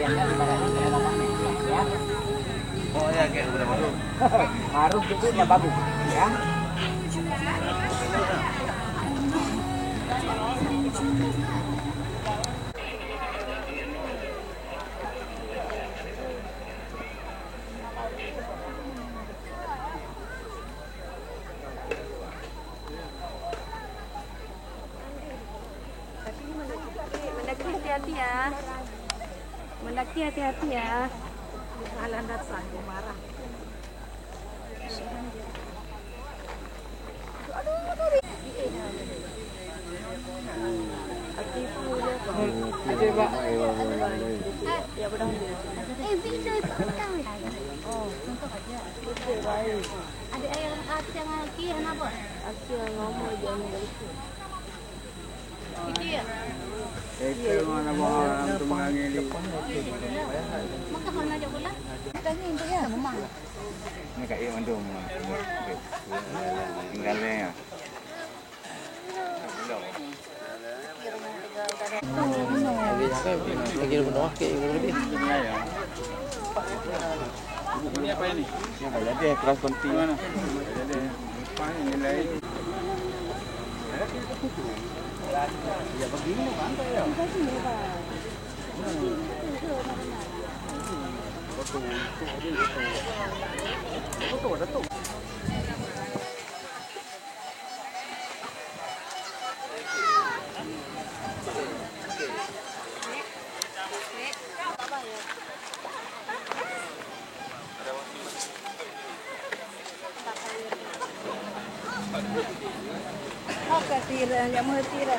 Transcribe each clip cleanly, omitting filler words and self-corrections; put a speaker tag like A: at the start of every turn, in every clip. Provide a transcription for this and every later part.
A: Ayamnya dimarahin dengan bapaknya, ya.
B: Oh ya, kayak udah bagus.
A: Harus bentuknya bagus, ya.
C: Mendaki hati-hati ya. Mendaki hati-hati ya. Halan datang marah.
D: Ada yang yang lagi kenapa?
C: Aku yang ngomong jangan begitu.
D: Itu ya.
B: Itu mana orang tu mangili.
D: Maka mana aja pula? Tanya itu ya, memang.
B: Ni kat yang mandung. Tinggalnya.
A: Lagi benda wakil lebih.
B: Ini apa ini? Yang ada kelas penting mana? Ada. Apa nilai? Ya begini kan ya. Betul.
C: Oke, tira, yang mau tira.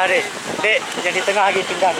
E: Dek. Dek, yang di tengah lagi pindah.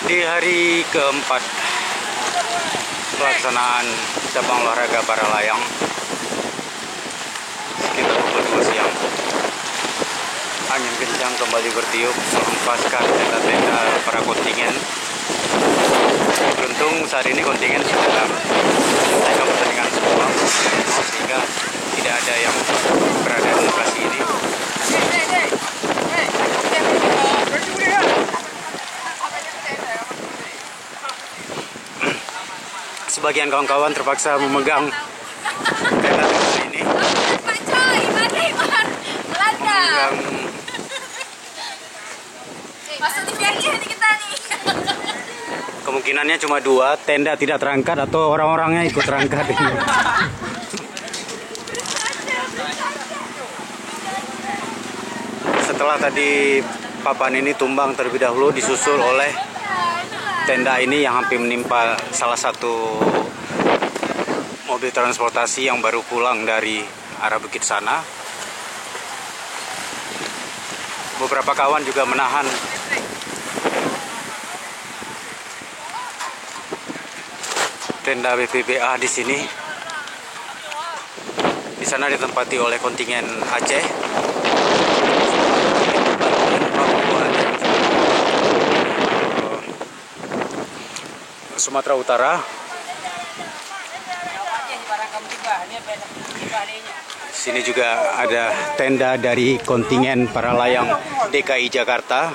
E: Di hari keempat pelaksanaan cabang olahraga para layang sekitar pukul 2 siang, angin kencang kembali bertiup menghempaskan tenda-tenda para kontingen. Beruntung saat ini kontingen sudah menyelesaikan pertandingan semua, sehingga tidak ada yang berada di lokasi ini. Sebagian kawan-kawan terpaksa memegang tenda ini. Kemungkinannya cuma 2, tenda tidak terangkat atau orang-orangnya ikut terangkat. Setelah tadi papan ini tumbang terlebih dahulu, disusul oleh tenda ini yang hampir menimpa salah satu mobil transportasi yang baru pulang dari arah Bukit sana. Beberapa kawan juga menahan tenda BPBA di sini. Di sana ditempati oleh kontingen Aceh. Sumatera Utara. Sini juga ada tenda dari kontingen para layang DKI Jakarta.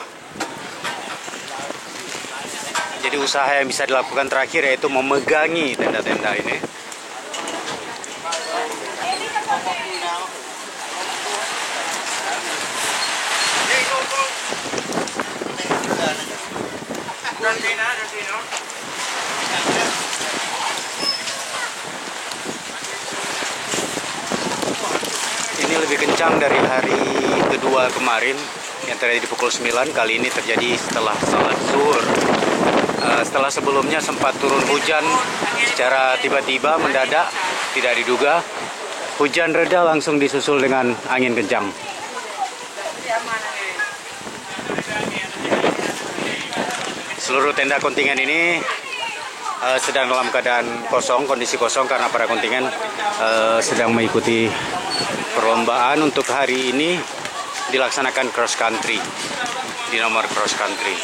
E: Jadi usaha yang bisa dilakukan terakhir yaitu memegangi tenda-tenda ini. Ini lebih kencang dari hari kedua kemarin yang terjadi di pukul 9. Kali ini terjadi setelah salat zuhur. Setelah sebelumnya sempat turun hujan secara tiba-tiba, mendadak, tidak diduga. Hujan reda langsung disusul dengan angin kencang. Seluruh tenda kontingen ini sedang dalam keadaan kosong, kondisi kosong karena para kontingen sedang mengikuti perlombaan. Untuk hari ini dilaksanakan cross country, di nomor cross country.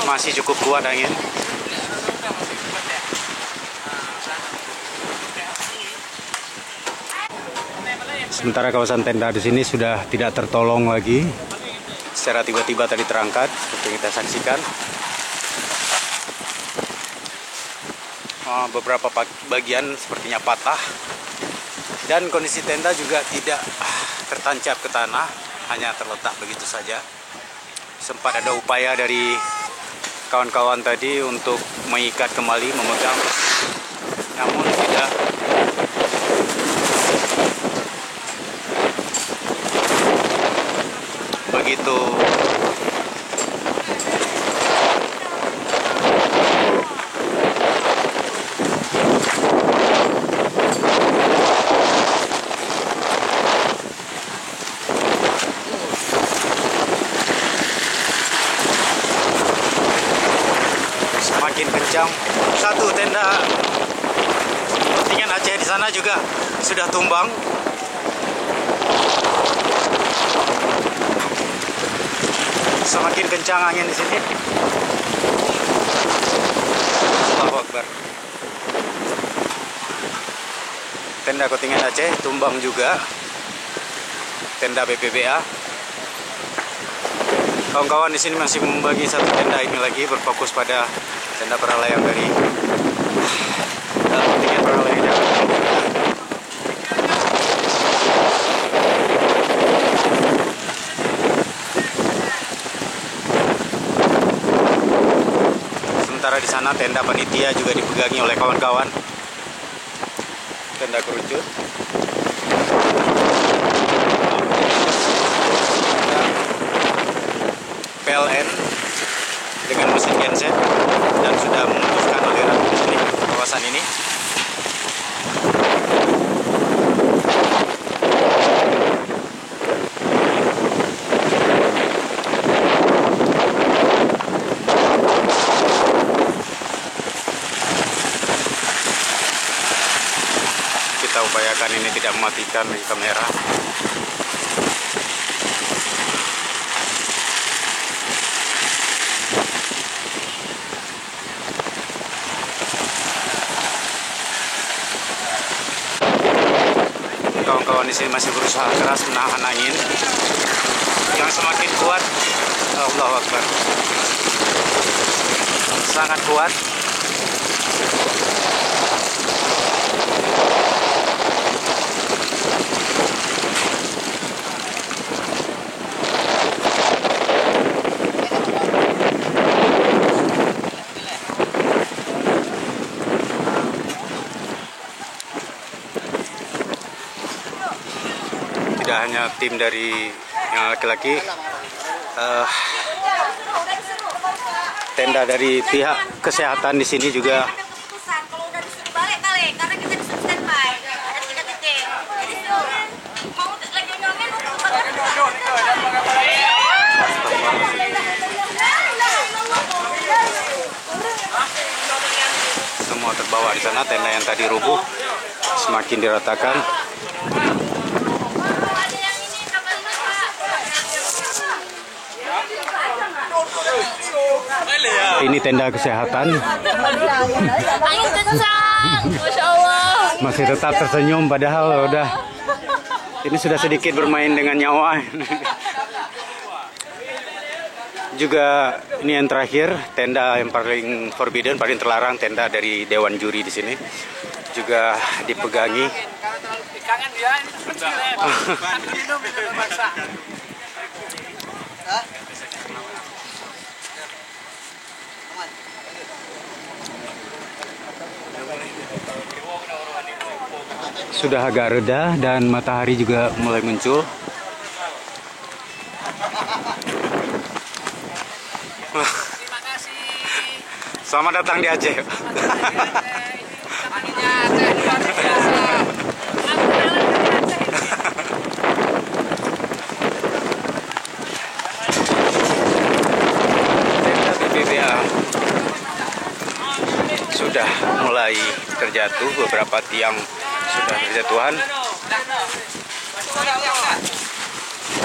E: Masih cukup kuat angin. Sementara kawasan tenda di sini sudah tidak tertolong lagi. Secara tiba-tiba tadi terangkat, seperti kita saksikan. Beberapa bagian sepertinya patah. Dan kondisi tenda juga tidak tertancap ke tanah, hanya terletak begitu saja. Sempat ada upaya dari kawan-kawan tadi untuk mengikat kembali, memegang, namun tidak. Begitu semakin kencang. Satu tenda kontingen Aceh di sana juga sudah tumbang. Semakin kencang angin di sini. Allahu Akbar. tenda kontingen Aceh tumbang juga, tenda BPBA. Kawan-kawan di sini masih membagi satu tenda ini lagi, berfokus pada tenda para layang dari kontingen para layang Jakarta. Sementara di sana tenda panitia juga dipegangi oleh kawan-kawan. Tenda kerucut. PLN dengan mesin genset dan sudah memutuskan aliran di kawasan ini. Kita upayakan ini tidak mematikan di kamera. Kawan-kawan di sini masih berusaha keras menahan angin yang semakin kuat. Allahu Akbar, sangat kuat. Tidak hanya tim dari yang laki-laki, tenda dari pihak kesehatan di sini juga.
C: Kalau udah disuruh balik kali, karena kita disuruh standby. Ada 3 titik. Jadi mau lagi nyongin
E: Semua terbawa di sana, tenda yang tadi rubuh semakin diratakan. Ini tenda kesehatan.
C: Angin kencang, Masya Allah.
E: Masih tetap tersenyum padahal udah ini sudah sedikit bermain dengan nyawa. Juga ini yang terakhir, tenda yang paling forbidden, paling terlarang, tenda dari Dewan Juri di sini juga dipegangi. Sudah agak reda dan matahari juga mulai muncul. Selamat datang di Aceh. Tenda BPBA sudah mulai terjatuh, beberapa tiang sudah berjatuhan,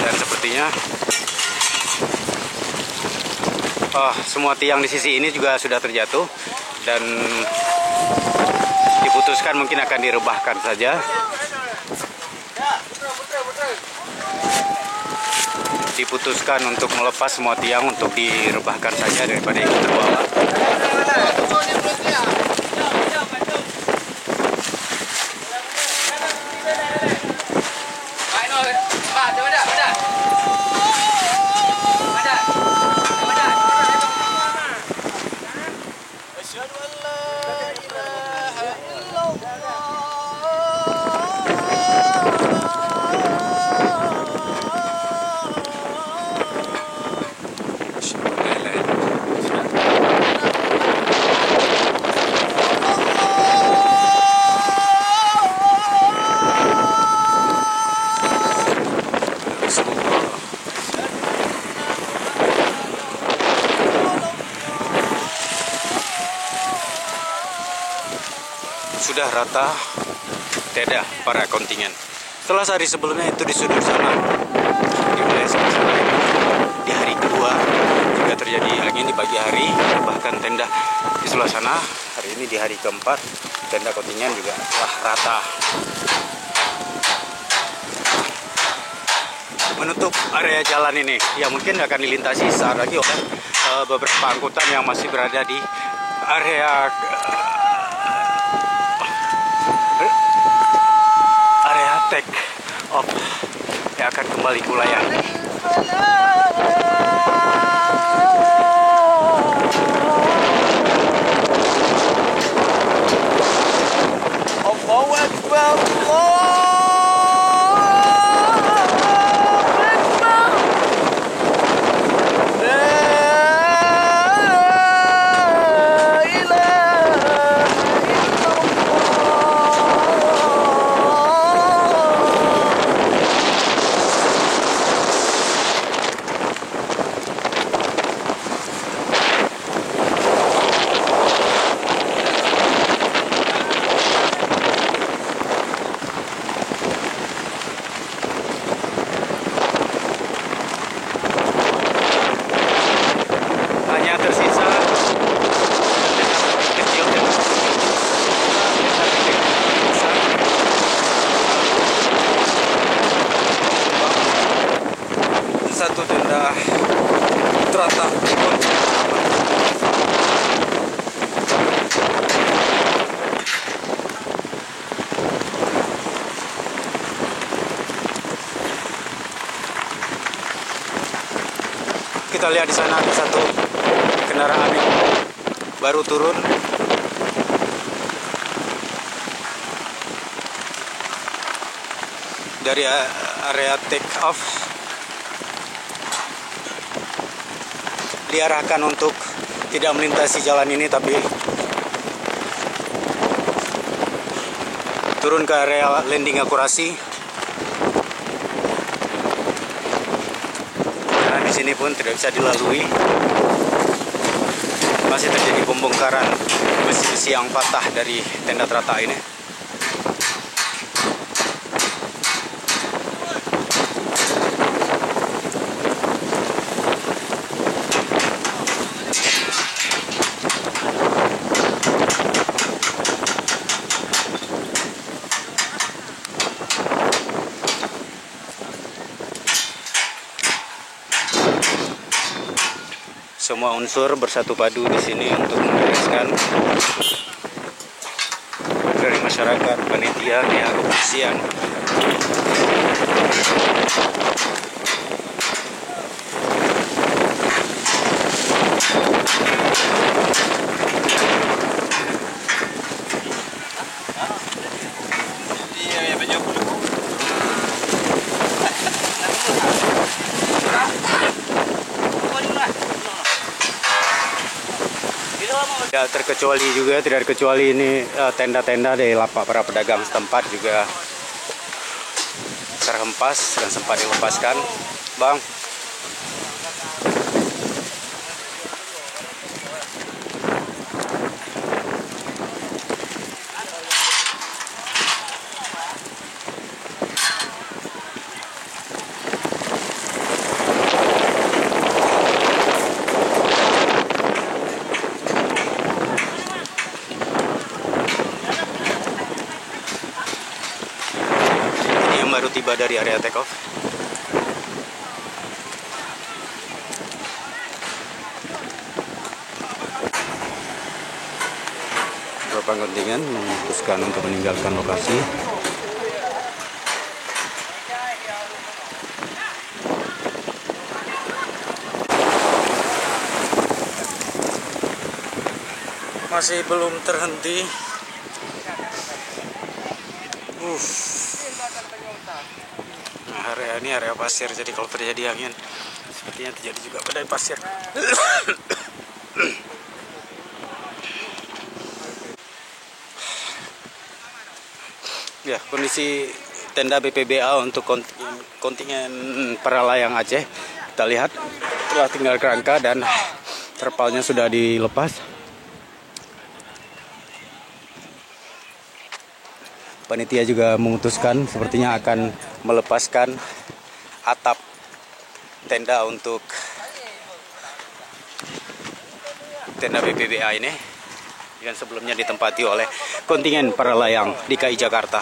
E: dan sepertinya semua tiang di sisi ini juga sudah terjatuh dan diputuskan mungkin akan direbahkan saja. Diputuskan untuk melepas semua tiang untuk direbahkan saja daripada yang terbawa. Sudah rata tenda para kontingen. Setelah sehari sebelumnya itu di sudut sana, di wilayah sana, di hari kedua juga terjadi angin di pagi hari, bahkan tenda di sebelah sana. Hari ini di hari keempat tenda kontingen juga wah rata. Menutup area jalan ini yang mungkin akan dilintasi saat lagi oleh beberapa angkutan yang masih berada di area take off yang akan kembali ke wilayah.
B: Allahu Akbar, Allahu Akbar. La ilaha
E: Hanya tersisa kecil dan
B: satu tenda teratak.
E: kita lihat di sana ada satu kendaraan yang baru turun. Dari area take off diarahkan untuk tidak melintasi jalan ini tapi turun ke area landing akurasi. Karena di sini pun tidak bisa dilalui. Masih terjadi pembongkaran besi-besi yang patah dari tenda teratak ini. Semua unsur bersatu padu di sini untuk membereskan dari masyarakat, panitia, pihak kepolisian. Ya, tidak terkecuali ini tenda-tenda dari lapak para pedagang setempat juga terhempas dan sempat dilepaskan, Bang. Baru tiba dari area take off. Beberapa kontingen memutuskan untuk meninggalkan lokasi. Masih belum terhenti. Area ini area pasir, jadi kalau terjadi angin sepertinya terjadi juga badai pasir. Ya, kondisi tenda BPBA untuk kontingen para layang Aceh kita lihat telah tinggal kerangka dan terpalnya sudah dilepas. Panitia juga memutuskan sepertinya akan melepaskan atap tenda untuk tenda BPBA ini yang sebelumnya ditempati oleh kontingen para layang DKI Jakarta.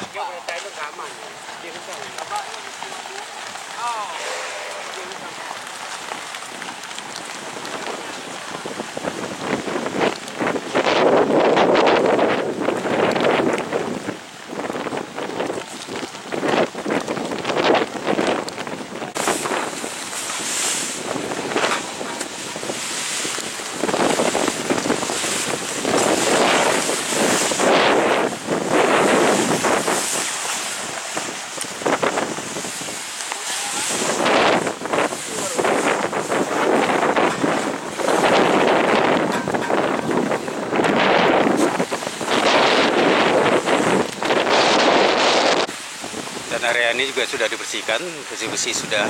E: Dan area ini juga sudah dibersihkan, besi-besi sudah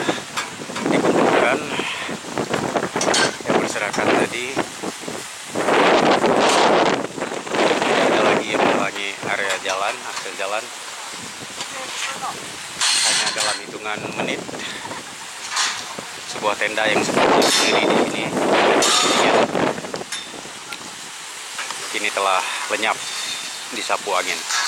E: dikumpulkan yang berserakan tadi. Tidak ada lagi yang menghalangi area jalan, akses jalan. Hanya dalam hitungan menit, sebuah tenda yang sebelumnya berdiri di sini kini telah lenyap disapu angin.